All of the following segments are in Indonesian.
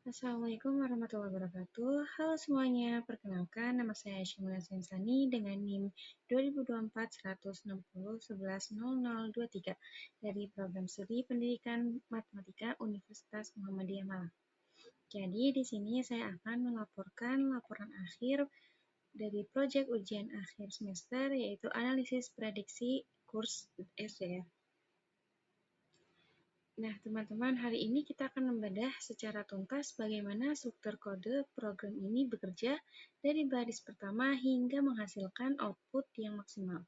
Assalamualaikum warahmatullahi wabarakatuh. Halo semuanya, perkenalkan nama saya Syamila Sensani dengan NIM 2024-160-11-0023 dari Program Studi Pendidikan Matematika Universitas Muhammadiyah Malang. Jadi di sini saya akan melaporkan laporan akhir dari proyek ujian akhir semester yaitu analisis prediksi kurs SDR. Nah, teman-teman, hari ini kita akan membedah secara tuntas bagaimana struktur kode program ini bekerja dari baris pertama hingga menghasilkan output yang maksimal.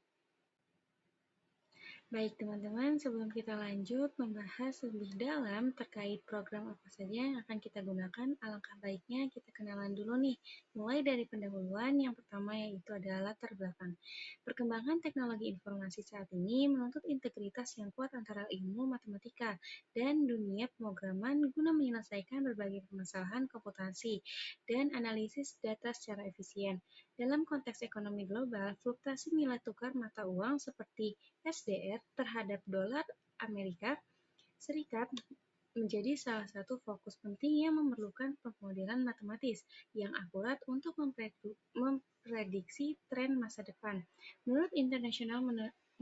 Baik teman-teman, sebelum kita lanjut membahas lebih dalam terkait program apa saja yang akan kita gunakan, alangkah baiknya kita kenalan dulu nih. Mulai dari pendahuluan, yang pertama yaitu adalah latar belakang. Perkembangan teknologi informasi saat ini menuntut integritas yang kuat antara ilmu matematika dan dunia pemrograman guna menyelesaikan berbagai permasalahan komputasi dan analisis data secara efisien. Dalam konteks ekonomi global, fluktuasi nilai tukar mata uang seperti SDR terhadap dolar Amerika Serikat menjadi salah satu fokus penting yang memerlukan pemodelan matematis yang akurat untuk memprediksi tren masa depan. Menurut International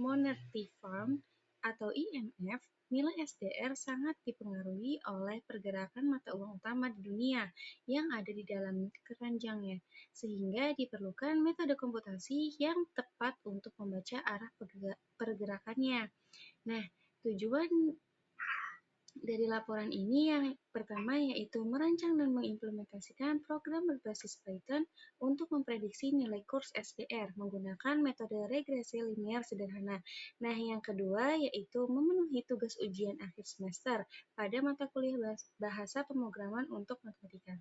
Monetary Fund atau IMF, nilai SDR sangat dipengaruhi oleh pergerakan mata uang utama di dunia yang ada di dalam keranjangnya, sehingga diperlukan metode komputasi yang tepat untuk membaca arah pergerakannya. Nah, tujuan dari laporan ini yang pertama yaitu merancang dan mengimplementasikan program berbasis Python untuk memprediksi nilai kurs SDR menggunakan metode regresi linear sederhana. Nah, yang kedua yaitu memenuhi tugas ujian akhir semester pada mata kuliah bahasa pemrograman untuk matematika.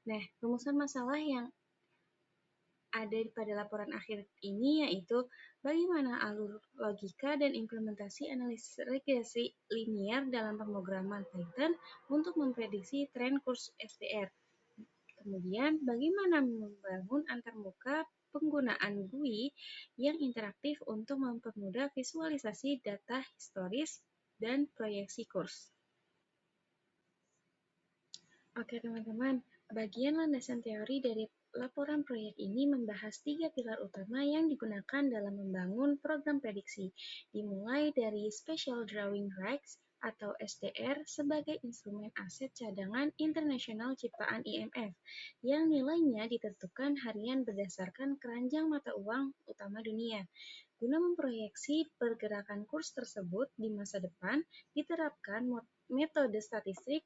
Nah, rumusan masalah yang ada pada laporan akhir ini yaitu bagaimana alur logika dan implementasi analisis regresi linear dalam pemrograman Python untuk memprediksi tren kurs SDR. Kemudian, bagaimana membangun antarmuka penggunaan GUI yang interaktif untuk mempermudah visualisasi data historis dan proyeksi kurs. Oke teman-teman, bagian landasan teori dari laporan proyek ini membahas 3 pilar utama yang digunakan dalam membangun program prediksi, dimulai dari Special Drawing Rights atau SDR sebagai instrumen aset cadangan internasional ciptaan IMF, yang nilainya ditentukan harian berdasarkan keranjang mata uang utama dunia. Guna memproyeksi pergerakan kurs tersebut di masa depan, diterapkan metode statistik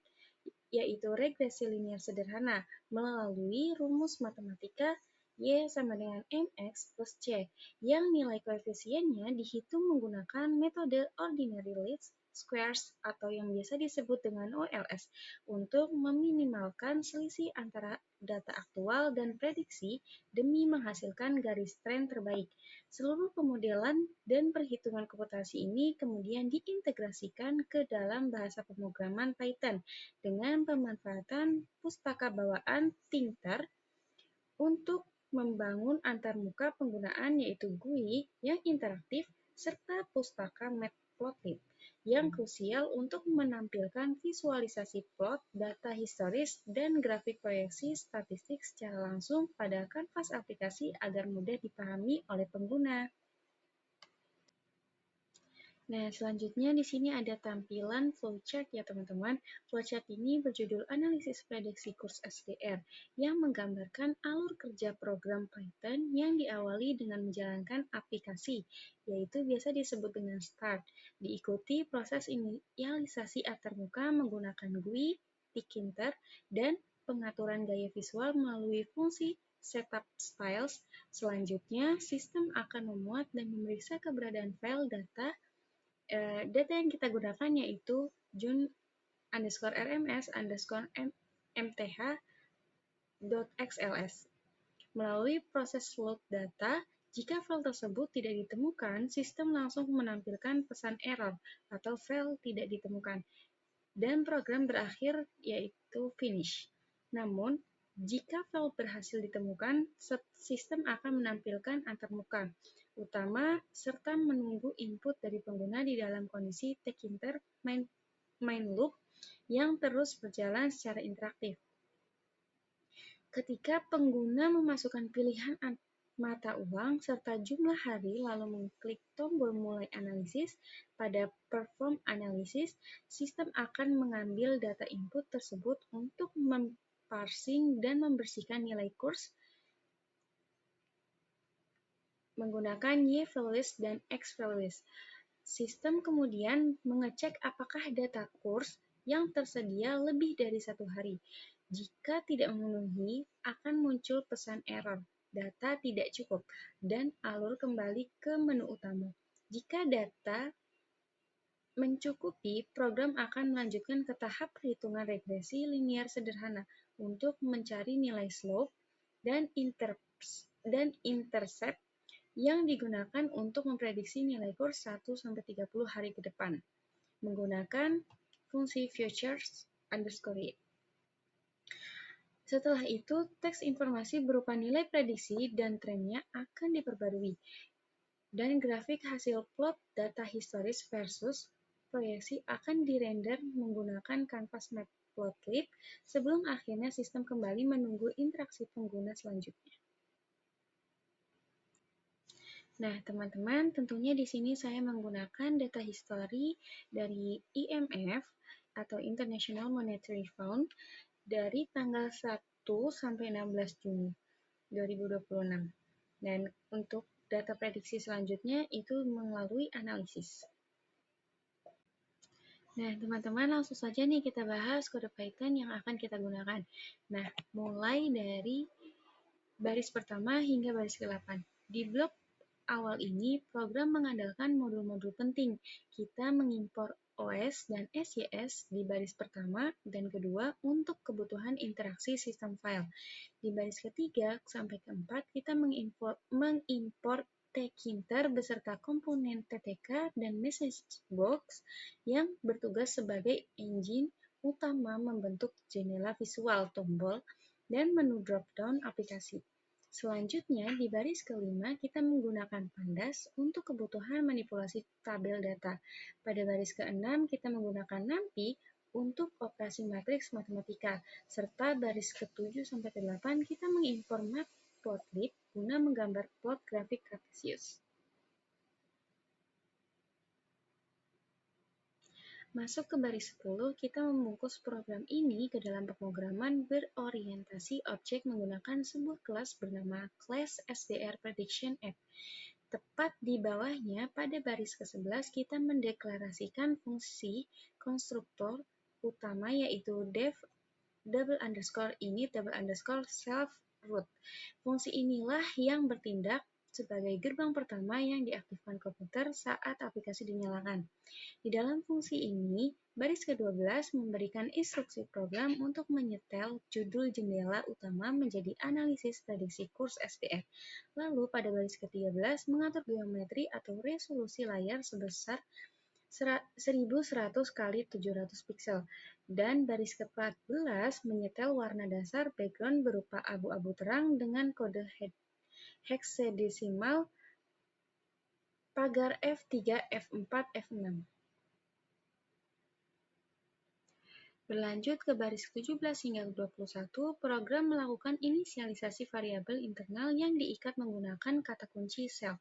yaitu regresi linear sederhana melalui rumus matematika Y sama dengan MX plus C, yang nilai koefisiennya dihitung menggunakan metode ordinary least squares atau yang biasa disebut dengan OLS untuk meminimalkan selisih antara data aktual dan prediksi demi menghasilkan garis tren terbaik. Seluruh pemodelan dan perhitungan komputasi ini kemudian diintegrasikan ke dalam bahasa pemrograman Python dengan pemanfaatan pustaka bawaan Thinker untuk membangun antarmuka penggunaan yaitu GUI yang interaktif serta pustaka Matplotlib yang krusial untuk menampilkan visualisasi plot, data historis, dan grafik proyeksi statistik secara langsung pada kanvas aplikasi agar mudah dipahami oleh pengguna. Nah, selanjutnya di sini ada tampilan flowchart ya teman-teman. Flowchart ini berjudul Analisis Prediksi Kurs SDR yang menggambarkan alur kerja program Python yang diawali dengan menjalankan aplikasi, yaitu biasa disebut dengan start. Diikuti proses inisialisasi antarmuka menggunakan GUI, Tkinter, dan pengaturan gaya visual melalui fungsi setup styles. Selanjutnya, sistem akan memuat dan memeriksa keberadaan file data yang kita gunakan yaitu jun_rms_mth.xls. Melalui proses load data, jika file tersebut tidak ditemukan, sistem langsung menampilkan pesan error atau file tidak ditemukan, dan program berakhir yaitu finish. Namun, jika file berhasil ditemukan, sistem akan menampilkan antarmuka utama serta menunggu input dari pengguna di dalam kondisi Tkinter main loop yang terus berjalan secara interaktif. Ketika pengguna memasukkan pilihan mata uang serta jumlah hari lalu mengklik tombol mulai analisis, pada perform analisis, sistem akan mengambil data input tersebut untuk parsing dan membersihkan nilai kurs menggunakan y-values dan x-values. Sistem kemudian mengecek apakah data kurs yang tersedia lebih dari 1 hari. Jika tidak memenuhi, akan muncul pesan error, data tidak cukup, dan alur kembali ke menu utama. Jika data mencukupi, program akan melanjutkan ke tahap perhitungan regresi linear sederhana untuk mencari nilai slope dan intercept yang digunakan untuk memprediksi nilai kurs 1-30 hari ke depan menggunakan fungsi futures_rate. Setelah itu, teks informasi berupa nilai prediksi dan trennya akan diperbarui, dan grafik hasil plot data historis versus proyeksi akan dirender menggunakan Canvas Matplotlib sebelum akhirnya sistem kembali menunggu interaksi pengguna selanjutnya. Nah, teman-teman, tentunya di sini saya menggunakan data history dari IMF atau International Monetary Fund dari tanggal 1 sampai 16 Juni 2026. Dan untuk data prediksi selanjutnya itu melalui analisis. Nah, teman-teman, langsung saja nih kita bahas kode Python yang akan kita gunakan. Nah, mulai dari baris pertama hingga baris ke-8. Di blok awal ini, program mengandalkan modul-modul penting. Kita mengimpor OS dan SYS di baris pertama dan kedua untuk kebutuhan interaksi sistem file. Di baris ketiga sampai keempat, kita mengimpor tkinter beserta komponen TTK dan message box yang bertugas sebagai engine utama membentuk jendela visual, tombol, dan menu drop-down aplikasi. Selanjutnya, di baris kelima, kita menggunakan pandas untuk kebutuhan manipulasi tabel data. Pada baris keenam, kita menggunakan NumPy untuk operasi matriks matematika, serta baris ke-7-8 kita mengimpor Matplotlib guna menggambar plot grafik kartesius. Masuk ke baris 10, kita membungkus program ini ke dalam pemrograman berorientasi objek menggunakan sebuah kelas bernama Class SDR Prediction App. Tepat di bawahnya, pada baris ke-11, kita mendeklarasikan fungsi konstruktor utama yaitu dev_init_self_root. Fungsi inilah yang bertindak sebagai gerbang pertama yang diaktifkan komputer saat aplikasi dinyalakan. Di dalam fungsi ini, baris ke-12 memberikan instruksi program untuk menyetel judul jendela utama menjadi analisis prediksi kurs SDR. Lalu pada baris ke-13 mengatur geometri atau resolusi layar sebesar 1100 x 700 pixel. Dan baris ke-14 menyetel warna dasar background berupa abu-abu terang dengan kode heksadesimal pagar F3, F4, F6. Berlanjut ke baris 17 hingga 21, program melakukan inisialisasi variabel internal yang diikat menggunakan kata kunci self.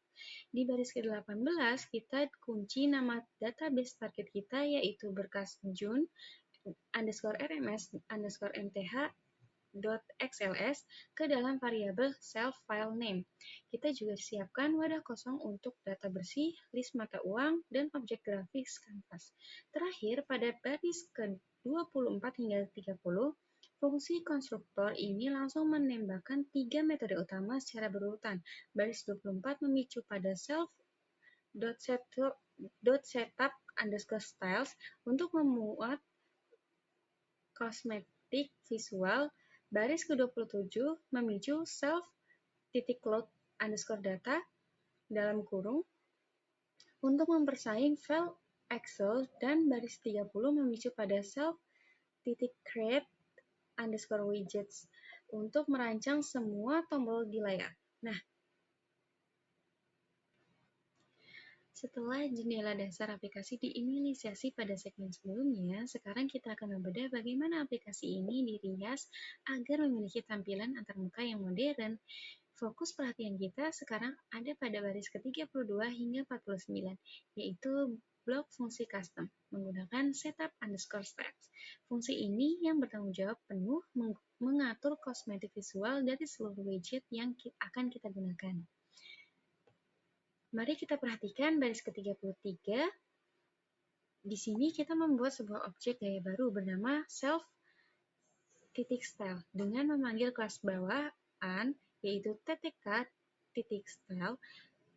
Di baris ke-18, kita kunci nama database target kita yaitu berkas jun_rms_mth.xls ke dalam variabel self file name. Kita juga siapkan wadah kosong untuk data bersih, list mata uang, dan objek grafis kanvas. Terakhir, pada baris ke-24 hingga 30, fungsi konstruktor ini langsung menembakkan 3 metode utama secara berurutan. Baris 24 memicu pada self.setup_styles untuk memuat kosmetik visual. Baris ke-27 memicu self.load_data dalam kurung untuk mempersaing file Excel, dan baris 30 memicu pada self.create_widgets untuk merancang semua tombol di layar. Nah, Setelah jendela dasar aplikasi diinisiasi pada segmen sebelumnya, sekarang kita akan membedah bagaimana aplikasi ini dirias agar memiliki tampilan antarmuka yang modern. Fokus perhatian kita sekarang ada pada baris ke-32 hingga 49, yaitu blok fungsi custom menggunakan setup_steps. Fungsi ini yang bertanggung jawab penuh mengatur kosmetik visual dari seluruh widget yang akan kita gunakan. Mari kita perhatikan baris ke-33. Di sini kita membuat sebuah objek gaya baru bernama self_style dengan memanggil kelas bawahan yaitu ttk.style.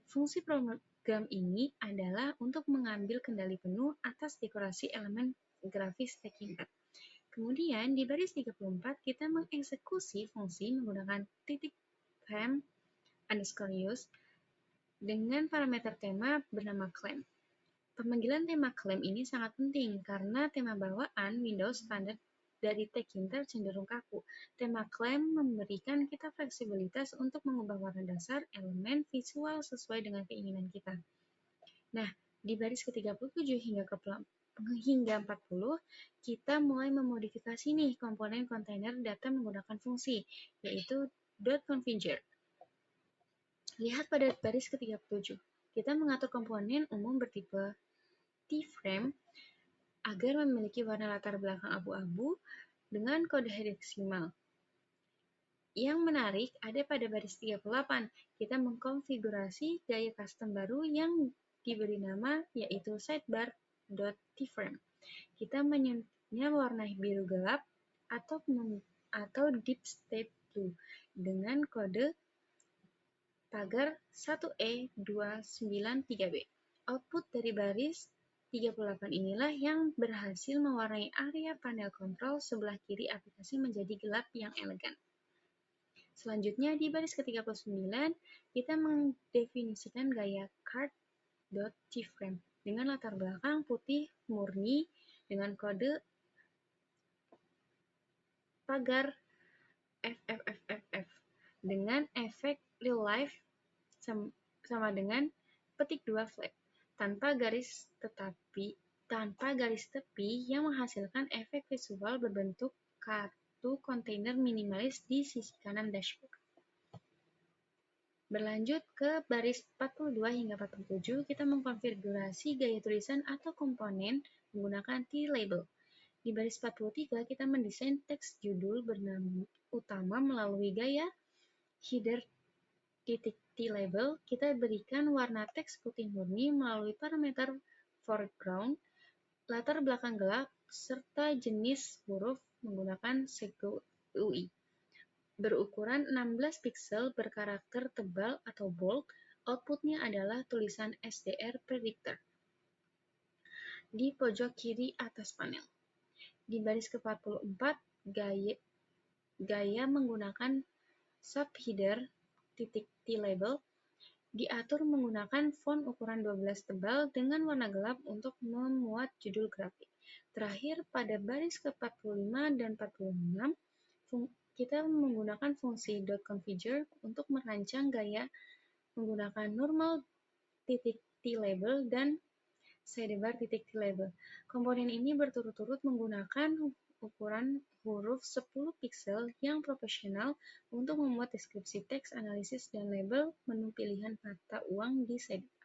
Fungsi program ini adalah untuk mengambil kendali penuh atas dekorasi elemen grafis Techinpad. Kemudian di baris 34 kita mengeksekusi fungsi menggunakan _use dengan parameter tema bernama claim. Pemanggilan tema claim ini sangat penting karena tema bawaan Windows standar dari Techinpad cenderung kaku. Tema claim memberikan kita fleksibilitas untuk mengubah warna dasar elemen visual sesuai dengan keinginan kita. Nah, di baris ke-37 hingga 40, kita mulai memodifikasi nih komponen kontainer data menggunakan fungsi, yaitu .configure. Lihat pada baris ke-37, kita mengatur komponen umum bertipe T-frame agar memiliki warna latar belakang abu-abu dengan kode hexadecimal. Yang menarik ada pada baris 38, kita mengkonfigurasi gaya custom baru yang diberi nama yaitu sidebar.tframe. Kita menyebutnya warna biru gelap atau deep state blue dengan kode tagar 1E293B. Output dari baris 38 inilah yang berhasil mewarnai area panel kontrol sebelah kiri aplikasi menjadi gelap yang elegan. Selanjutnya di baris ke-39, kita mendefinisikan gaya card.tframe dengan latar belakang putih murni dengan kode tagar FFFFF dengan efek real life sama dengan petik 2 flat tanpa garis tepi yang menghasilkan efek visual berbentuk kartu kontainer minimalis di sisi kanan dashboard. Berlanjut ke baris 42 hingga 47, kita mengkonfigurasi gaya tulisan atau komponen menggunakan T-label. Di baris 43, kita mendesain teks judul bernama utama melalui gaya header T-label. Kita berikan warna teks putih murni melalui parameter foreground, latar belakang gelap, serta jenis huruf menggunakan Sego UI. Berukuran 16 pixel berkarakter tebal atau bold, outputnya adalah tulisan SDR Predictor di pojok kiri atas panel. Di baris ke-44, gaya menggunakan subheader T-label diatur menggunakan font ukuran 12 tebal dengan warna gelap untuk memuat judul grafik. Terakhir, pada baris ke-45 dan 46, kita menggunakan fungsi .configure untuk merancang gaya menggunakan normal T-label dan sidebar T-label. Komponen ini berturut-turut menggunakan ukuran huruf 10 pixel yang proporsional untuk membuat deskripsi teks, analisis, dan label menu pilihan mata uang di sidebar.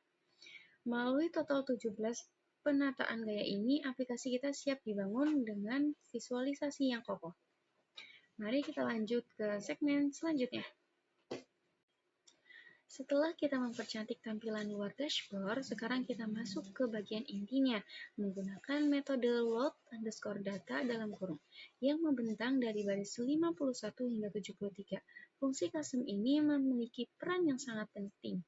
Melalui total 17 penataan gaya ini, aplikasi kita siap dibangun dengan visualisasi yang kokoh. Mari kita lanjut ke segmen selanjutnya. Setelah kita mempercantik tampilan luar dashboard, sekarang kita masuk ke bagian intinya menggunakan metode load_data yang membentang dari baris 51 hingga 73. Fungsi custom ini memiliki peran yang sangat penting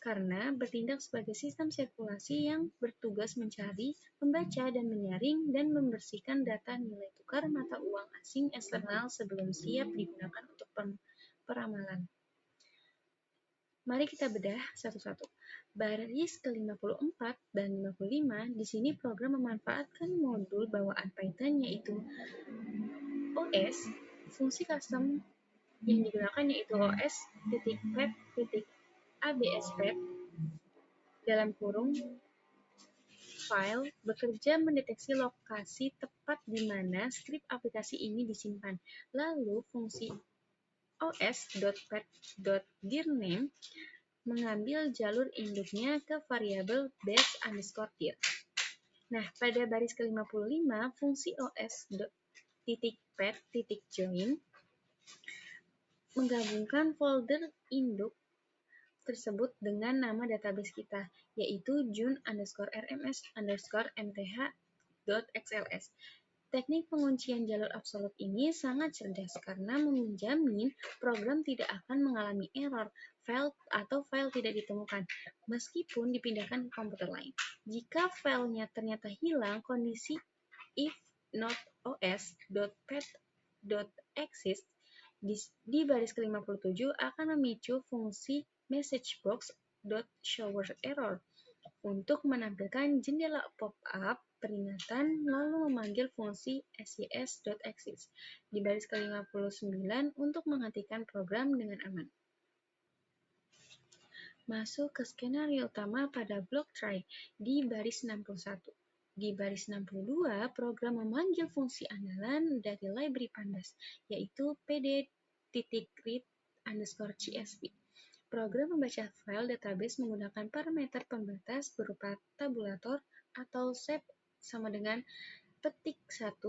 karena bertindak sebagai sistem sirkulasi yang bertugas mencari, membaca, dan menyaring dan membersihkan data nilai tukar mata uang asing eksternal sebelum siap digunakan untuk peramalan. Mari kita bedah satu-satu. Baris ke-54 dan 55, di sini program memanfaatkan modul bawaan Python yaitu OS. Fungsi custom yang digunakan yaitu os.pet.abspet dalam kurung file bekerja mendeteksi lokasi tepat di mana skrip aplikasi ini disimpan. Lalu fungsi os.pet.dirname mengambil jalur induknya ke variabel base_dir. Nah, pada baris ke-55, fungsi os.pet.join menggabungkan folder induk tersebut dengan nama database kita, yaitu jun_rms_mth.xls. Teknik penguncian jalur absolut ini sangat cerdas karena menjamin program tidak akan mengalami error file tidak ditemukan, meskipun dipindahkan ke komputer lain. Jika filenya ternyata hilang, kondisi if not os.pet.exist di baris ke-57 akan memicu fungsi messagebox.showerError untuk menampilkan jendela pop-up peringatan lalu memanggil fungsi sys.exist di baris ke-59 untuk menghentikan program dengan aman. Masuk ke skenario utama pada blok try di baris 61. Di baris 62, program memanggil fungsi andalan dari library Pandas, yaitu pd.read_csv. Program membaca file database menggunakan parameter pembatas berupa tabulator atau sep sama dengan _1_t,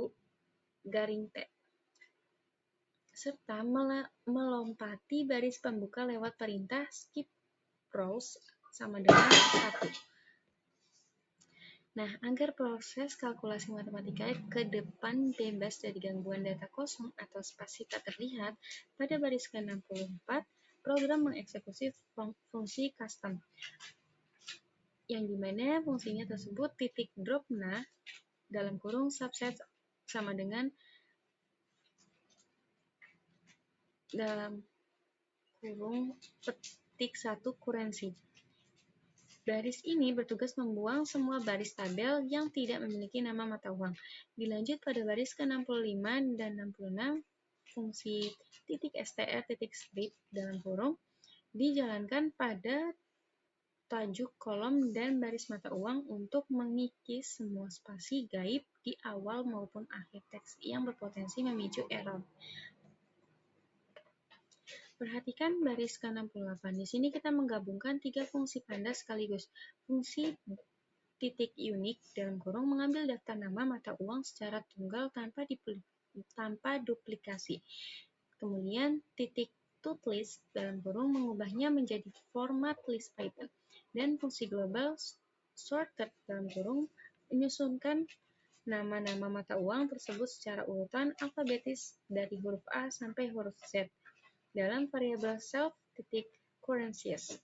serta melompati baris pembuka lewat perintah skip rows sama dengan 1. Nah, agar proses kalkulasi matematika ke depan bebas dari gangguan data kosong atau spasi tak terlihat, pada baris ke-64, program mengeksekusi fungsi custom, yang dimana fungsinya tersebut .dropna dalam kurung subset sama dengan dalam kurung _1 kurensi. Baris ini bertugas membuang semua baris tabel yang tidak memiliki nama mata uang. Dilanjut pada baris ke-65 dan 66, fungsi .str.strip dalam kurung dijalankan pada tajuk kolom dan baris mata uang untuk mengikis semua spasi gaib di awal maupun akhir teks yang berpotensi memicu error. Perhatikan baris ke-68. Di sini kita menggabungkan 3 fungsi Pandas sekaligus. Fungsi .unique dalam kurung mengambil daftar nama mata uang secara tunggal tanpa duplikasi. Kemudian .toList dalam kurung mengubahnya menjadi format list Python. Dan fungsi global sorted dalam kurung menyusunkan nama-nama mata uang tersebut secara urutan alfabetis dari huruf A sampai huruf Z dalam variabel self_currencies.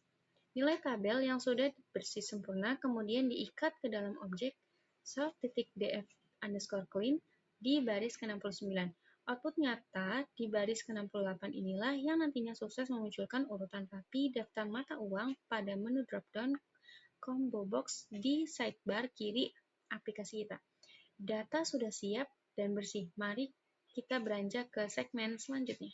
Nilai tabel yang sudah bersih sempurna kemudian diikat ke dalam objek self_df_clean di baris ke-69. Output nyata di baris ke-68 inilah yang nantinya sukses memunculkan urutan rapi daftar mata uang pada menu dropdown combo box di sidebar kiri aplikasi kita. Data sudah siap dan bersih. Mari kita beranjak ke segmen selanjutnya.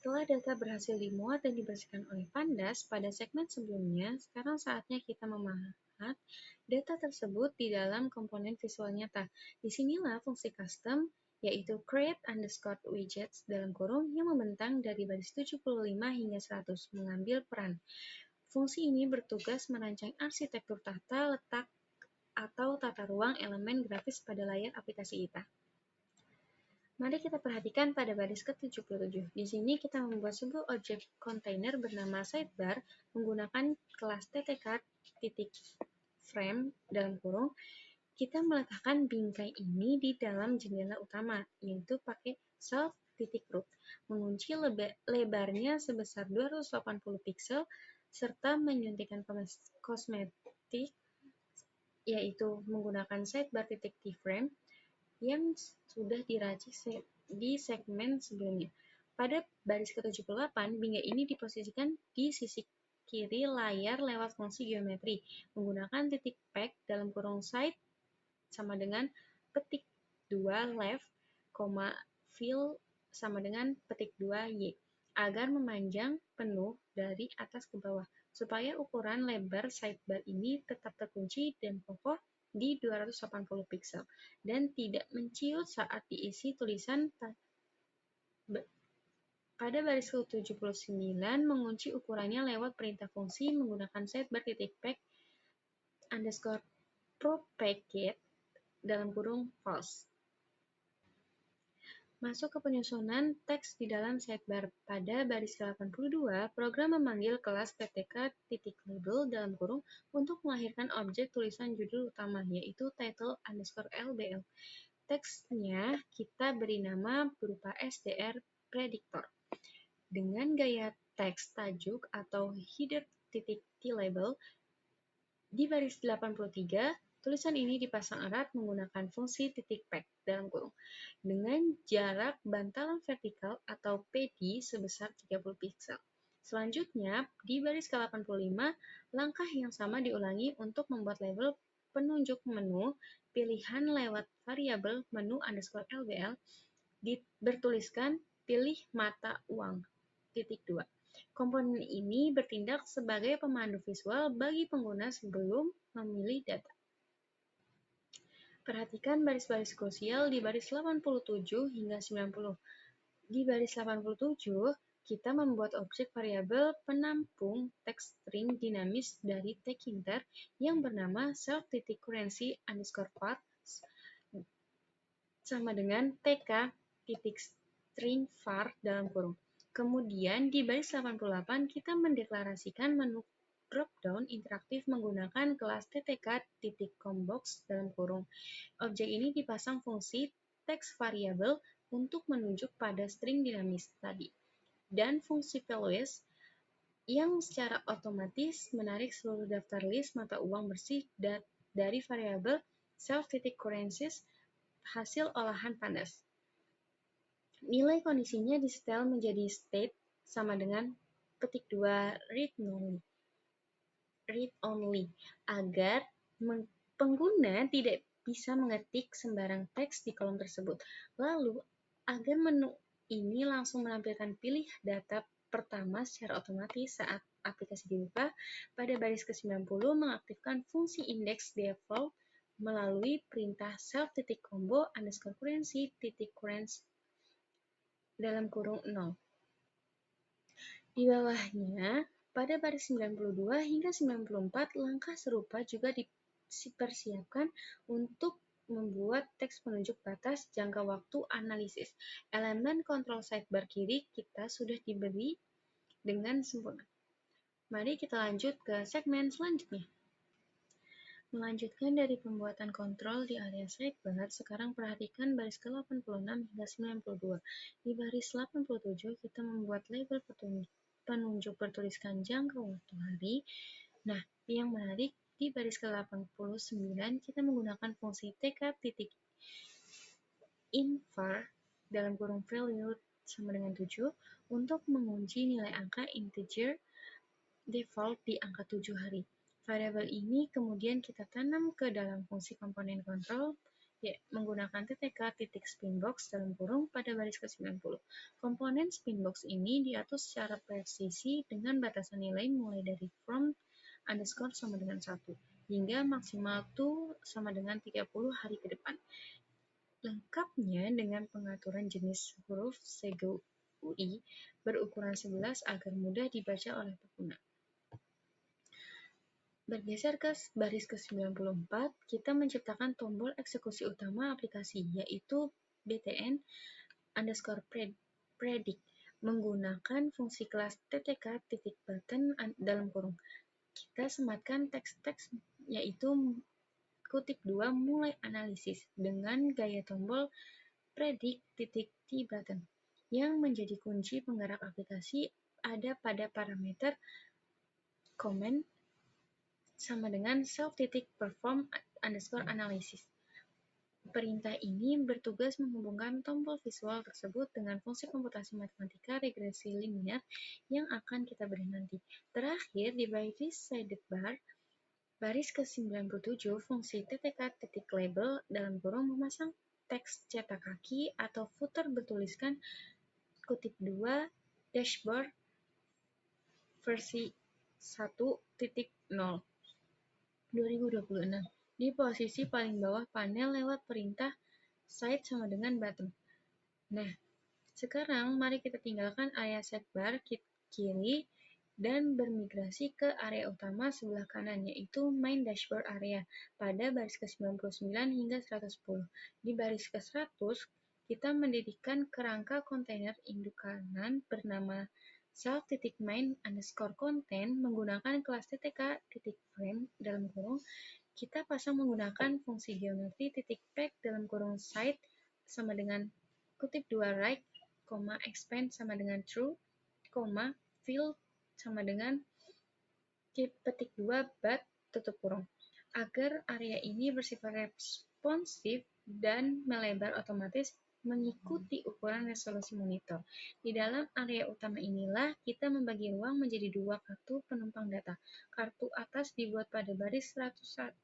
Setelah data berhasil dimuat dan dibersihkan oleh Pandas pada segmen sebelumnya, sekarang saatnya kita melihat data tersebut di dalam komponen visual nyata. Disinilah fungsi custom, yaitu create_widgets dalam kurung yang membentang dari baris 75 hingga 100, mengambil peran. Fungsi ini bertugas merancang arsitektur tata letak atau tata ruang elemen grafis pada layar aplikasi kita. Mari kita perhatikan pada baris ke-77. Di sini kita membuat sebuah objek kontainer bernama sidebar menggunakan kelas ttk.frame dalam kurung. Kita meletakkan bingkai ini di dalam jendela utama, yaitu pakai self.root, mengunci lebarnya sebesar 280 piksel, serta menyuntikkan kosmetik, yaitu menggunakan sidebar.tframe yang sudah diracik di segmen sebelumnya. Pada baris ke-78, bingkai ini diposisikan di sisi kiri layar lewat fungsi geometri menggunakan titik pack dalam kurung side sama dengan _2 left, fill sama dengan _2 y agar memanjang penuh dari atas ke bawah. supaya ukuran lebar sidebar ini tetap terkunci dan kokoh di 280 piksel dan tidak menciut saat diisi tulisan. Pada baris ke-79, mengunci ukurannya lewat perintah fungsi menggunakan sidebar.pack underscore propagate (false). Masuk ke penyusunan teks di dalam sidebar. Pada baris ke-82, program memanggil kelas ttk.label untuk melahirkan objek tulisan judul utama, yaitu title_lbl. Teksnya kita beri nama berupa str predictor. Dengan gaya teks tajuk atau header.label, di baris 83, tulisan ini dipasang erat menggunakan fungsi .pack dengan jarak bantalan vertikal atau PD sebesar 30 piksel. Selanjutnya, di baris ke-85, langkah yang sama diulangi untuk membuat label penunjuk menu pilihan lewat variabel menu_lbl bertuliskan pilih mata uang. 2. Komponen ini bertindak sebagai pemandu visual bagi pengguna sebelum memilih data. Perhatikan baris-baris krusial di baris 87 hingga 90. Di baris 87, kita membuat objek variabel penampung teks string dinamis dari taghinter yang bernama self_currency_var sama dengan tk.string_var . Kemudian di baris 88 kita mendeklarasikan menu dropdown interaktif menggunakan kelas ttk.combox . Objek ini dipasang fungsi text variable untuk menunjuk pada string dinamis tadi, dan fungsi values yang secara otomatis menarik seluruh daftar list mata uang bersih dari variabel self_currencies hasil olahan pandas. Nilai kondisinya disetel menjadi state sama dengan _2 read-only agar pengguna tidak bisa mengetik sembarang teks di kolom tersebut. Lalu, agar menu ini langsung menampilkan pilih data pertama secara otomatis saat aplikasi dibuka, pada baris ke-90 mengaktifkan fungsi index default melalui perintah self_combo_currency_currency 0. Di bawahnya, pada baris 92 hingga 94, langkah serupa juga dipersiapkan untuk membuat teks penunjuk batas jangka waktu analisis. Elemen kontrol sidebar kiri kita sudah diberi dengan sempurna. Mari kita lanjut ke segmen selanjutnya. Melanjutkan dari pembuatan kontrol di area sidebar, sekarang perhatikan baris ke-86 hingga 92. Di baris 87, kita membuat label penunjuk bertuliskan jangka waktu hari. Nah, yang menarik, di baris ke-89, kita menggunakan fungsi tk.invar (value sama dengan 7) untuk mengunci nilai angka integer default di angka 7 hari. Variabel ini kemudian kita tanam ke dalam fungsi komponen kontrol menggunakan ttk.spinbox pada baris ke-90. Komponen spinbox ini diatur secara presisi dengan batasan nilai mulai dari from _ sama dengan 1 hingga maksimal to sama dengan 30 hari ke depan. Lengkapnya dengan pengaturan jenis huruf CGUI berukuran 11 agar mudah dibaca oleh pengguna. Bergeser ke baris ke-94, kita menciptakan tombol eksekusi utama aplikasi, yaitu btn_predict menggunakan fungsi kelas ttk.button . Kita sematkan teks-teks yaitu _2 mulai analisis dengan gaya tombol predict.tbutton yang menjadi kunci penggerak aplikasi ada pada parameter comment sama dengan self_perform_analysis. Perintah ini bertugas menghubungkan tombol visual tersebut dengan fungsi komputasi matematika regresi linier yang akan kita beri nanti. Terakhir, di baris sidebar, baris ke-97, fungsi ttk.label memasang teks cetak kaki atau footer bertuliskan _2 dashboard versi 2026 di posisi paling bawah panel lewat perintah side sama dengan button. Nah, sekarang mari kita tinggalkan area sidebar kiri dan bermigrasi ke area utama sebelah kanan, yaitu main dashboard area pada baris ke-99 hingga 110. Di baris ke-100, kita mendirikan kerangka kontainer induk kanan bernama self.main_content menggunakan kelas ttk.frame dalam kurung. Kita pasang menggunakan fungsi geometri .pack dalam kurung side sama dengan kutip 2 right, expand sama dengan true, fill sama dengan petik 2 but tutup kurung. Agar area ini bersifat responsif dan melebar otomatis mengikuti ukuran resolusi monitor. Di dalam area utama inilah kita membagi ruang menjadi dua kartu penumpang data. Kartu atas dibuat pada baris 103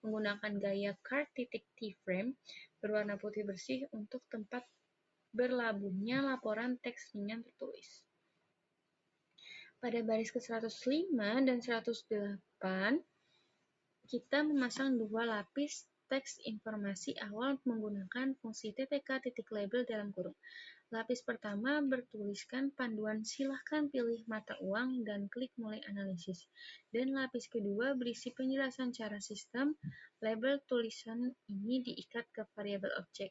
menggunakan gaya card.t-frame berwarna putih bersih untuk tempat berlabuhnya laporan teks ringan tertulis. Pada baris ke-105 dan 108, kita memasang dua lapis teks informasi awal menggunakan fungsi ttk.label dalam kurung. Lapis pertama bertuliskan panduan silahkan pilih mata uang dan klik mulai analisis. Dan lapis kedua berisi penjelasan cara sistem. Label tulisan ini diikat ke variabel objek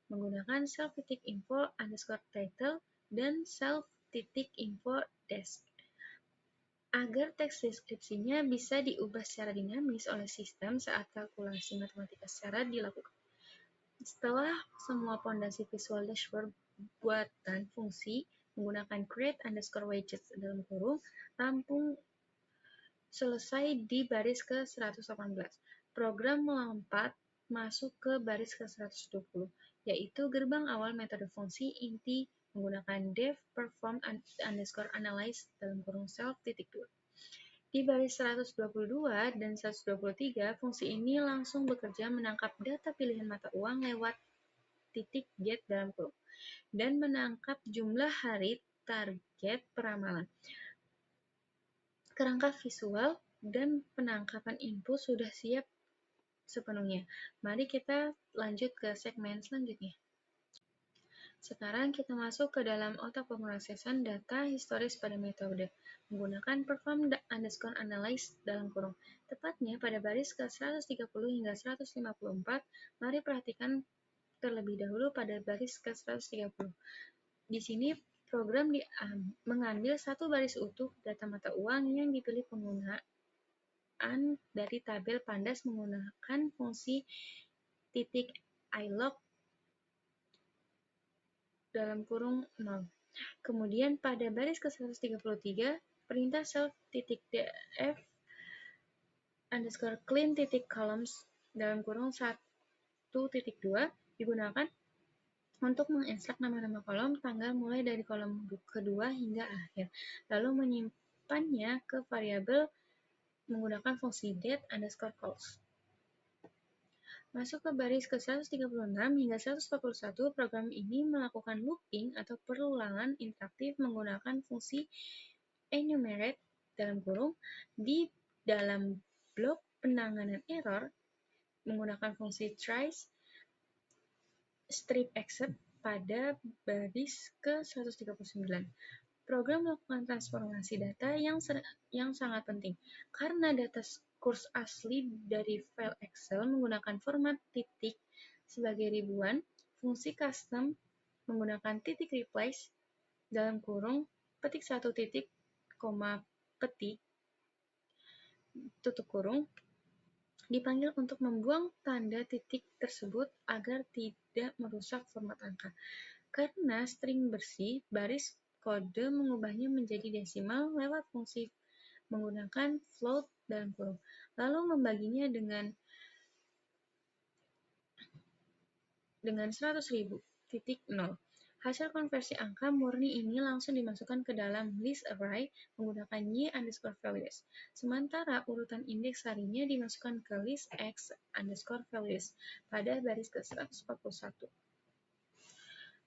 menggunakan self.info_title dan self.info_desk. Agar teks deskripsinya bisa diubah secara dinamis oleh sistem saat kalkulasi matematika secara dilakukan. Setelah semua pondasi visual dashboard buatan fungsi menggunakan create_widgets dalam kurung rampung selesai di baris ke-118. Program melompat masuk ke baris ke-120, yaitu gerbang awal metode fungsi inti menggunakan dev_perform_analyze dalam kurung self.2. Di baris 122 dan 123, fungsi ini langsung bekerja menangkap data pilihan mata uang lewat .get dalam kurung dan menangkap jumlah hari target peramalan. Kerangka visual dan penangkapan input sudah siap sepenuhnya. Mari kita lanjut ke segmen selanjutnya. Sekarang kita masuk ke dalam otak pemrosesan data historis pada metode menggunakan perform_analyze dalam kurung. Tepatnya pada baris ke-130 hingga 154, mari perhatikan terlebih dahulu pada baris ke-130. Di sini program mengambil satu baris utuh data mata uang yang dipilih penggunaan dari tabel pandas menggunakan fungsi .ilog dalam kurung 0. Kemudian pada baris ke-133, perintah self.def_clean_columns dalam kurung 1.2 digunakan untuk menginstrak nama-nama kolom tanggal mulai dari kolom kedua hingga akhir, lalu menyimpannya ke variabel menggunakan fungsi date_calls. Masuk ke baris ke-136 hingga 141, program ini melakukan looping atau perulangan interaktif menggunakan fungsi enumerate dalam kurung di dalam blok penanganan error menggunakan fungsi trace strip except pada baris ke-139. Program melakukan transformasi data yang sangat penting karena data kurs asli dari file Excel menggunakan format titik sebagai ribuan. Fungsi custom menggunakan titik replace dalam kurung petik 1 titik, petik tutup kurung dipanggil untuk membuang tanda titik tersebut agar tidak merusak format angka. Karena string bersih, baris kode mengubahnya menjadi desimal lewat fungsi menggunakan float dalam kurung, lalu membaginya dengan 100.000 titik 0. Hasil konversi angka murni ini langsung dimasukkan ke dalam list array menggunakan y_values. Sementara urutan indeks harinya dimasukkan ke list x_values pada baris ke-141.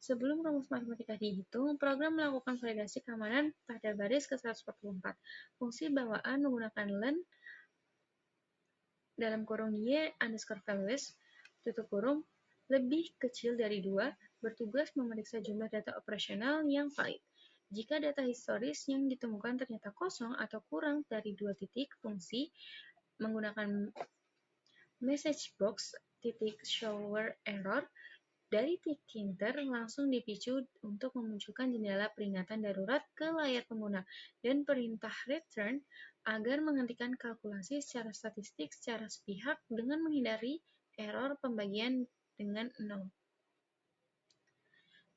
Sebelum rumus matematika dihitung, program melakukan validasi keamanan pada baris ke-144. Fungsi bawaan menggunakan len dalam kurung y underscore values tutup kurung lebih kecil dari 2 bertugas memeriksa jumlah data operasional yang valid. Jika data historis yang ditemukan ternyata kosong atau kurang dari 2 titik, fungsi menggunakan message box titik shower error dari Tkinter langsung dipicu untuk memunculkan jendela peringatan darurat ke layar pengguna dan perintah return agar menghentikan kalkulasi secara statistik secara sepihak dengan menghindari error pembagian dengan 0.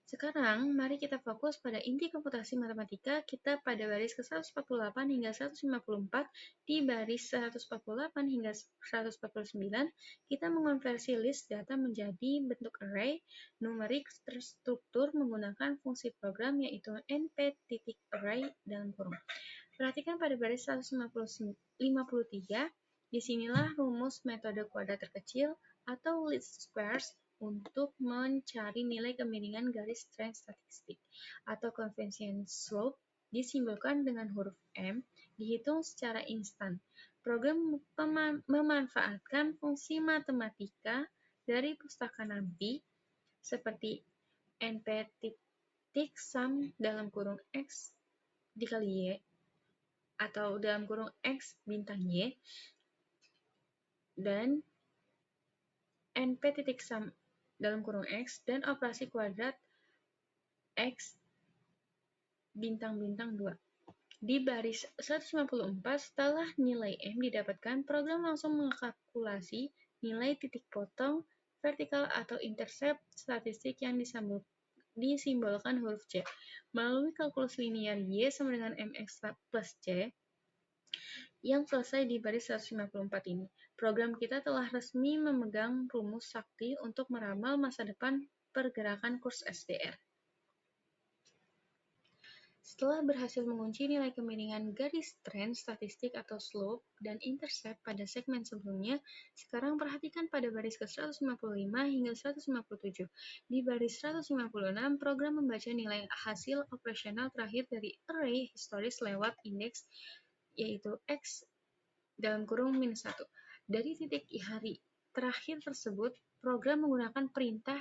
Sekarang, mari kita fokus pada inti komputasi matematika kita pada baris ke-148 hingga 154. Di baris 148 hingga 149, kita mengonversi list data menjadi bentuk array numerik terstruktur menggunakan fungsi program yaitu np.array dalam kurung. Perhatikan pada baris 153, disinilah rumus metode kuadrat terkecil atau least squares untuk mencari nilai kemiringan garis tren statistik atau convention slope disimbolkan dengan huruf M dihitung secara instan. Program memanfaatkan fungsi matematika dari pustaka NumPy seperti np.sum dalam kurung x dikali y atau dalam kurung x bintang y dan np.sum dalam kurung x dan operasi kuadrat x bintang-bintang 2. Di baris 154, setelah nilai M didapatkan, program langsung mengkalkulasi nilai titik potong, vertikal atau intercept statistik yang disimbolkan huruf C. Melalui kalkulus linier Y sama dengan MX plus C, yang selesai di baris 154 ini. Program kita telah resmi memegang rumus sakti untuk meramal masa depan pergerakan kurs SDR. Setelah berhasil mengunci nilai kemiringan garis tren statistik atau slope dan intercept pada segmen sebelumnya, sekarang perhatikan pada baris ke-155 hingga 157. Di baris 156, program membaca nilai hasil operasional terakhir dari array historis lewat indeks yaitu x dalam kurung -1. Dari titik hari terakhir tersebut, program menggunakan perintah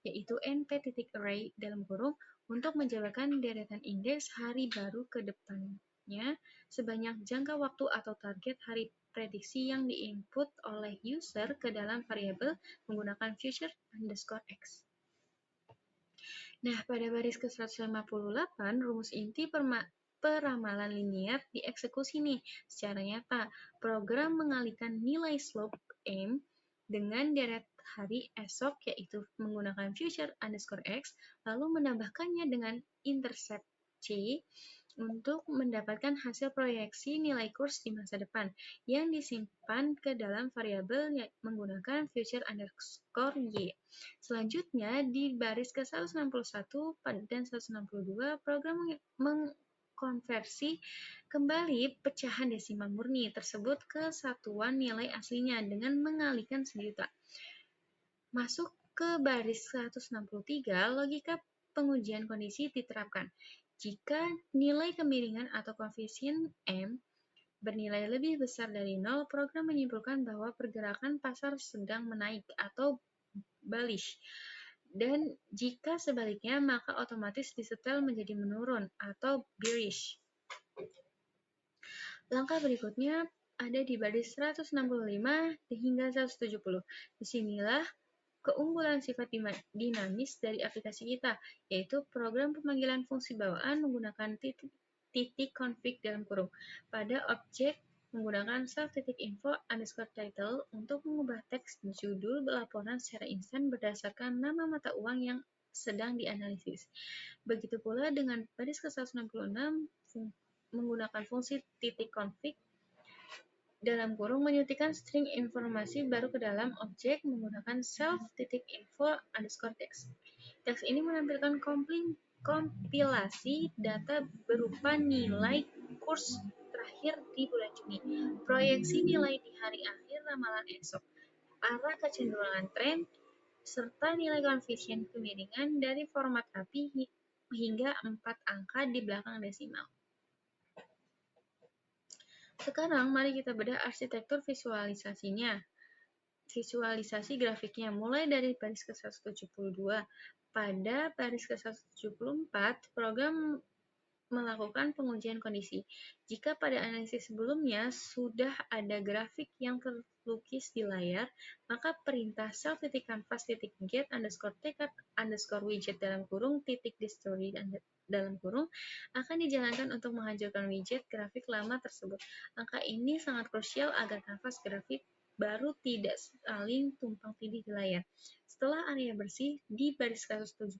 yaitu np.array dalam kurung untuk menjabarkan deretan indeks hari baru ke depannya sebanyak jangka waktu atau target hari prediksi yang diinput oleh user ke dalam variabel menggunakan future underscore x. Nah, pada baris ke-158, rumus inti peramalan linier dieksekusi nih secara nyata. Program mengalihkan nilai slope M dengan deret hari esok yaitu menggunakan future underscore x, lalu menambahkannya dengan intercept C untuk mendapatkan hasil proyeksi nilai kurs di masa depan yang disimpan ke dalam variabel menggunakan future underscore y. Selanjutnya, di baris ke-161 dan 162, program mengkonversi kembali pecahan desimal murni tersebut ke satuan nilai aslinya dengan mengalihkan sejuta. Masuk ke baris 163, logika pengujian kondisi diterapkan. Jika nilai kemiringan atau koefisien M bernilai lebih besar dari 0, program menyimpulkan bahwa pergerakan pasar sedang menaik atau bullish. Dan jika sebaliknya, maka otomatis disetel menjadi menurun atau bearish. Langkah berikutnya ada di baris 165 hingga 170. Disinilah keunggulan sifat dinamis dari aplikasi kita, yaitu program pemanggilan fungsi bawaan menggunakan titik config dalam kurung pada objek menggunakan self.info underscore title untuk mengubah teks judul laporan secara instan berdasarkan nama mata uang yang sedang dianalisis. Begitu pula dengan baris ke-166 menggunakan fungsi titik config dalam kurung menyuntikkan string informasi baru ke dalam objek menggunakan self.info underscore text. Teks ini menampilkan kompilasi data berupa nilai kurs terakhir di bulan Juni, proyeksi nilai di hari akhir ramalan esok, arah kecenderungan tren, serta nilai koefisien kemiringan dari format rapi hingga 4 angka di belakang desimal. Sekarang mari kita bedah arsitektur visualisasinya. Visualisasi grafiknya mulai dari baris ke-172. Pada baris ke-174, program melakukan pengujian kondisi. Jika pada analisis sebelumnya sudah ada grafik yang terlukis di layar, maka perintah self.canvas.get underscore tekad underscore widget dalam kurung titik history dalam kurung akan dijalankan untuk menghancurkan widget grafik lama tersebut. Angka ini sangat krusial agar kanvas grafik baru tidak saling tumpang tindih di layar. Setelah area bersih, di baris 177,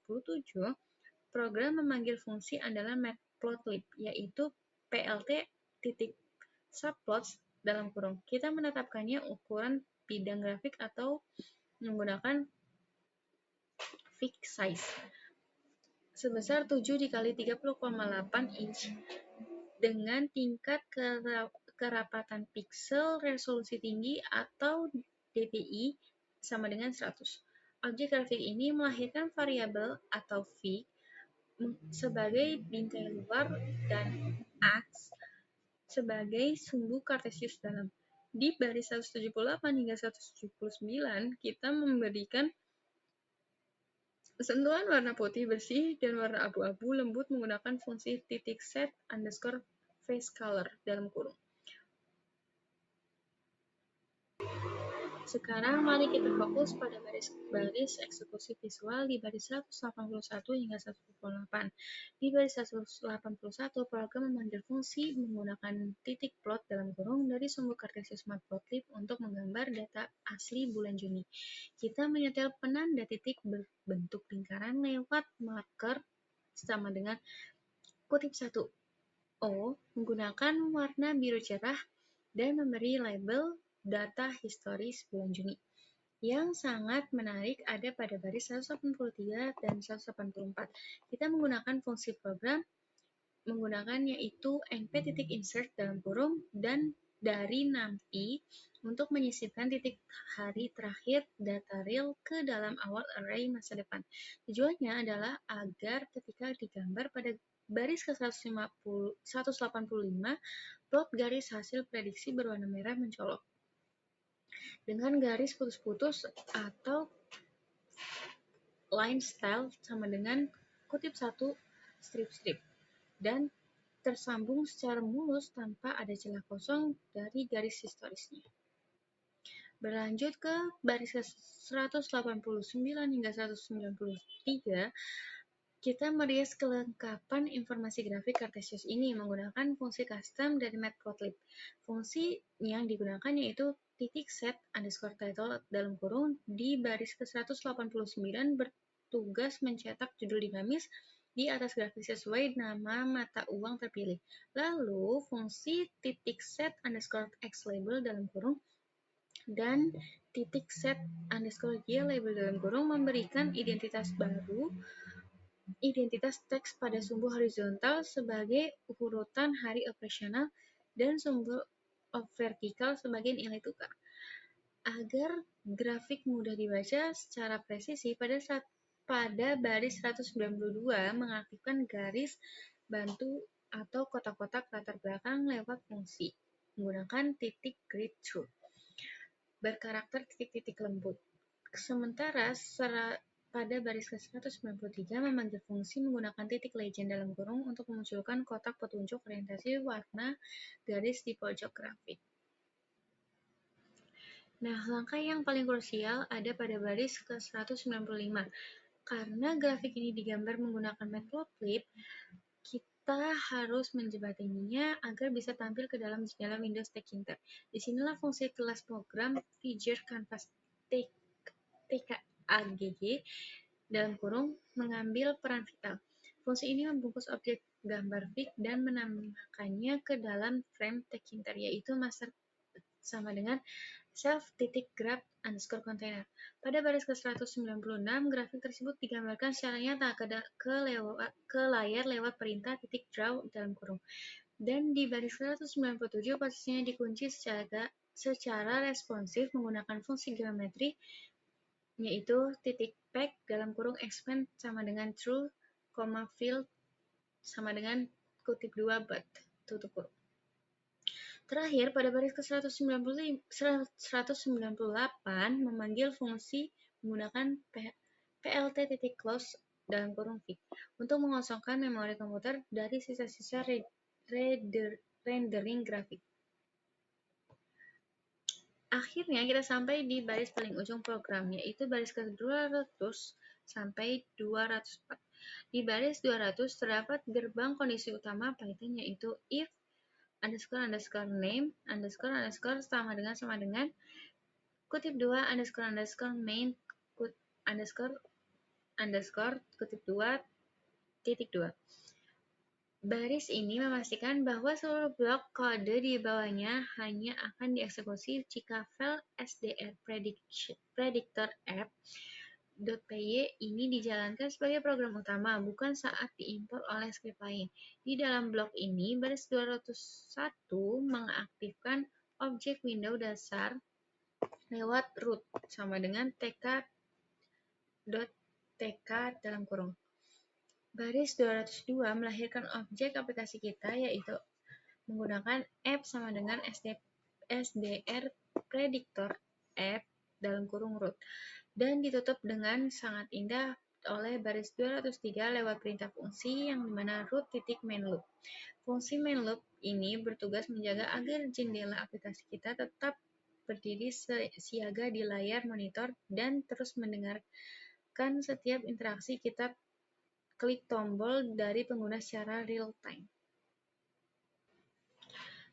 program memanggil fungsi andalan matplotlib, yaitu plt.subplots dalam kurung. Kita menetapkannya ukuran bidang grafik atau menggunakan fixed size sebesar 7 dikali 30,8 inch dengan tingkat kerapatan pixel resolusi tinggi atau DPI sama dengan 100. Objek grafik ini melahirkan variabel atau V sebagai bingkai luar dan X sebagai sumbu kartesius dalam. Di baris 178 hingga 179, kita memberikan sentuhan warna putih bersih dan warna abu-abu lembut menggunakan fungsi titik set underscore face color dalam kurung. Sekarang mari kita fokus pada baris eksekusi visual di baris 181 hingga 188. Di baris 181, program memanggil fungsi menggunakan titik plot dalam kurung dari sumbu kartesius matplotlib untuk menggambar data asli bulan Juni. Kita menyetel penanda titik berbentuk lingkaran lewat marker sama dengan kutip 1 O menggunakan warna biru cerah dan memberi label data historis bulan Juni. Yang sangat menarik ada pada baris 183 dan 184. Kita menggunakan fungsi program menggunakan yaitu np.insert dalam kurung dan dari nanti untuk menyisipkan titik hari terakhir data real ke dalam awal array masa depan. Tujuannya adalah agar ketika digambar pada baris ke-185, plot garis hasil prediksi berwarna merah mencolok dengan garis putus-putus atau line style sama dengan kutip 1 strip-strip dan tersambung secara mulus tanpa ada celah kosong dari garis historisnya. Berlanjut ke baris ke 189 hingga 193, kita merias kelengkapan informasi grafik kartesius ini menggunakan fungsi custom dari matplotlib. Fungsi yang digunakan yaitu titik set underscore title dalam kurung di baris ke 189 bertugas mencetak judul dinamis di atas grafik sesuai nama mata uang terpilih. Lalu fungsi titik set underscore x label dalam kurung dan titik set underscore y label dalam kurung memberikan identitas baru, identitas teks pada sumbu horizontal sebagai urutan hari operasional dan sumbu vertikal sebagai nilai tukar. Agar grafik mudah dibaca secara presisi, pada baris 192 mengaktifkan garis bantu atau kotak-kotak latar belakang lewat fungsi menggunakan titik grid through berkarakter titik-titik lembut. Sementara pada baris ke-193 memanggil fungsi menggunakan titik legend dalam kurung untuk memunculkan kotak petunjuk orientasi warna garis di pojok grafik. Nah, langkah yang paling krusial ada pada baris ke-195. Karena grafik ini digambar menggunakan matplotlib, kita harus menjembataninya agar bisa tampil ke dalam jendela Windows Tkinter. Disinilah fungsi kelas program feature canvas TKAGG dalam kurung mengambil peran vital. Fungsi ini membungkus objek gambar fig dan menambahkannya ke dalam frame Tkinter, yaitu master sama dengan self.grab underscore container. Pada baris ke-196, grafik tersebut digambarkan secara nyata ke layar lewat perintah titik draw dalam kurung. Dan di baris 197 posisinya dikunci secara responsif menggunakan fungsi geometri yaitu titik pack dalam kurung expand sama dengan true, field sama dengan kutip 2 but tutup kurung. Terakhir, pada baris ke-198 memanggil fungsi menggunakan plt.close dalam kurung v untuk mengosongkan memori komputer dari sisa-sisa rendering grafik. Akhirnya kita sampai di baris paling ujung program, yaitu baris ke-200 sampai 204. Di baris 200 terdapat gerbang kondisi utama Python, yaitu if __name sama dengan kutip 2 _main kutip 2 titik 2. Baris ini memastikan bahwa seluruh blok kode di bawahnya hanya akan dieksekusi jika file SDR predictor app.py ini dijalankan sebagai program utama, bukan saat diimpor oleh script lain. Di dalam blok ini, baris 201 mengaktifkan objek window dasar lewat root sama dengan tk.tk dalam kurung. Baris 202 melahirkan objek aplikasi kita, yaitu menggunakan app sama dengan SDR predictor app dalam kurung root, dan ditutup dengan sangat indah oleh baris 203 lewat perintah fungsi yang dimana root.mainloop. Fungsi mainloop ini bertugas menjaga agar jendela aplikasi kita tetap berdiri siaga di layar monitor dan terus mendengarkan setiap interaksi kita klik tombol dari pengguna secara real time.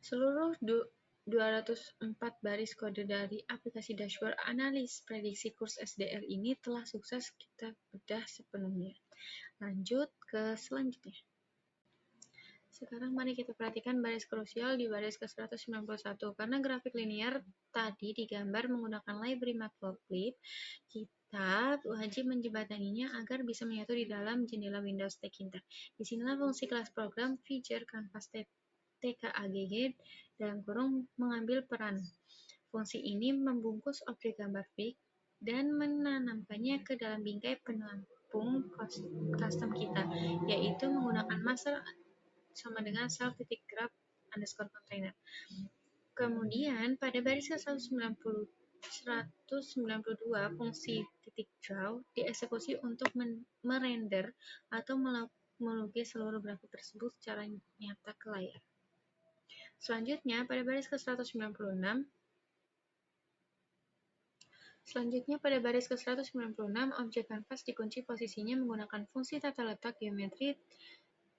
Seluruh 204 baris kode dari aplikasi dashboard analis prediksi kurs SDR ini telah sukses kita bedah sepenuhnya. Lanjut ke selanjutnya. Sekarang mari kita perhatikan baris krusial di baris ke-191. Karena grafik linear tadi digambar menggunakan library matplotlib, kita wajib menjembataninya agar bisa menyatu di dalam jendela Windows Tkinter. Disinilah fungsi kelas program feature canvas tkagg dalam kurung mengambil peran. Fungsi ini membungkus objek gambar fig dan menanamkannya ke dalam bingkai penampung custom kita, yaitu menggunakan master sama dengan self.grab_container. Kemudian pada baris ke-192 fungsi .draw dieksekusi untuk merender atau melukis seluruh grafik tersebut secara nyata ke layar. Selanjutnya pada baris ke-196 objek kanvas dikunci posisinya menggunakan fungsi tata letak geometri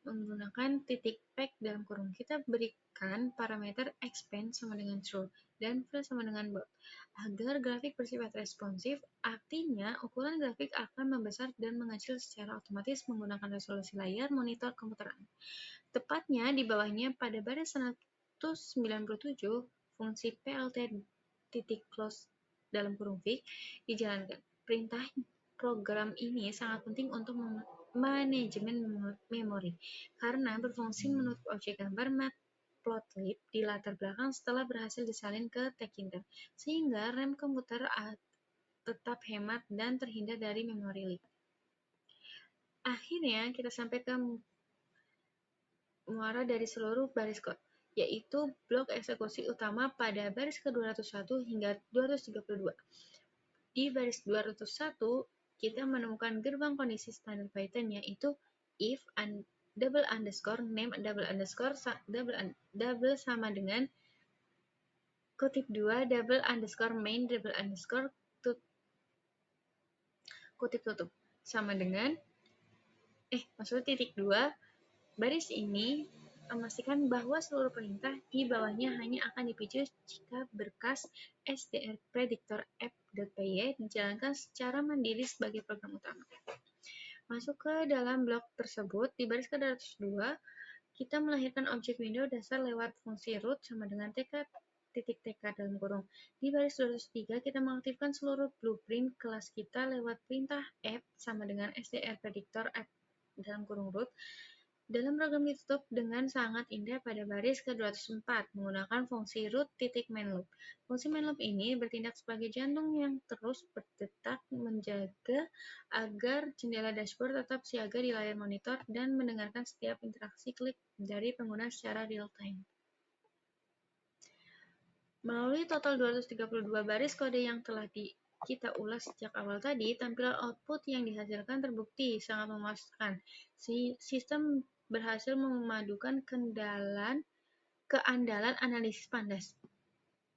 menggunakan titik pack dalam kurung. Kita berikan parameter expand sama dengan true dan fill sama dengan bold. Agar grafik bersifat responsif, artinya ukuran grafik akan membesar dan mengecil secara otomatis menggunakan resolusi layar monitor komputer Anda. Tepatnya di bawahnya pada baris 197, fungsi plt.close dalam kurung fig dijalankan. Perintah program ini sangat penting untuk manajemen memori, karena berfungsi menutup objek gambar matplotlib di latar belakang setelah berhasil disalin ke Tkinter, sehingga RAM komputer tetap hemat dan terhindar dari memori leak. Akhirnya kita sampai ke muara dari seluruh baris kode, yaitu blok eksekusi utama pada baris ke-201 hingga 232. Di baris 201, kita menemukan gerbang kondisi standar Python, yaitu if _name double sama dengan kutip 2 _main kutip tutup sama dengan titik 2. Baris ini memastikan bahwa seluruh perintah di bawahnya hanya akan dipicu jika berkas SDR predictor app.py dijalankan secara mandiri sebagai program utama. Masuk ke dalam blok tersebut, di baris ke-202, kita melahirkan objek window dasar lewat fungsi root sama dengan tk dalam kurung. Di baris 203, kita mengaktifkan seluruh blueprint kelas kita lewat perintah app sama dengan SDR predictor app dalam kurung root. Dalam program ditutup dengan sangat indah pada baris ke-204 menggunakan fungsi root.mainLoop. Fungsi mainLoop ini bertindak sebagai jantung yang terus berdetak menjaga agar jendela dashboard tetap siaga di layar monitor dan mendengarkan setiap interaksi klik dari pengguna secara real-time. Melalui total 232 baris kode yang telah kita ulas sejak awal tadi, tampilan output yang dihasilkan terbukti sangat memuaskan. Sistem berhasil memadukan keandalan analisis pandas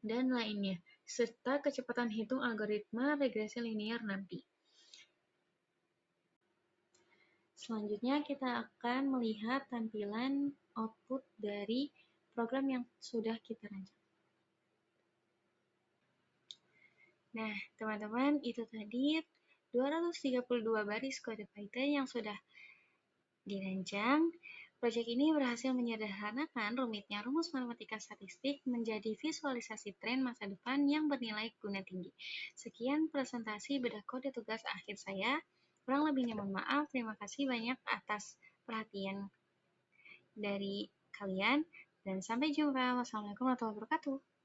dan lainnya, serta kecepatan hitung algoritma regresi linear NumPy. Selanjutnya kita akan melihat tampilan output dari program yang sudah kita rancang. Nah, teman-teman, itu tadi 232 baris kode Python yang sudah dirancang. Proyek ini berhasil menyederhanakan rumitnya rumus matematika statistik menjadi visualisasi tren masa depan yang bernilai guna tinggi. Sekian presentasi bedah kode tugas akhir saya. Kurang lebihnya mohon maaf. Terima kasih banyak atas perhatian dari kalian. Dan sampai jumpa. Wassalamualaikum warahmatullahi wabarakatuh.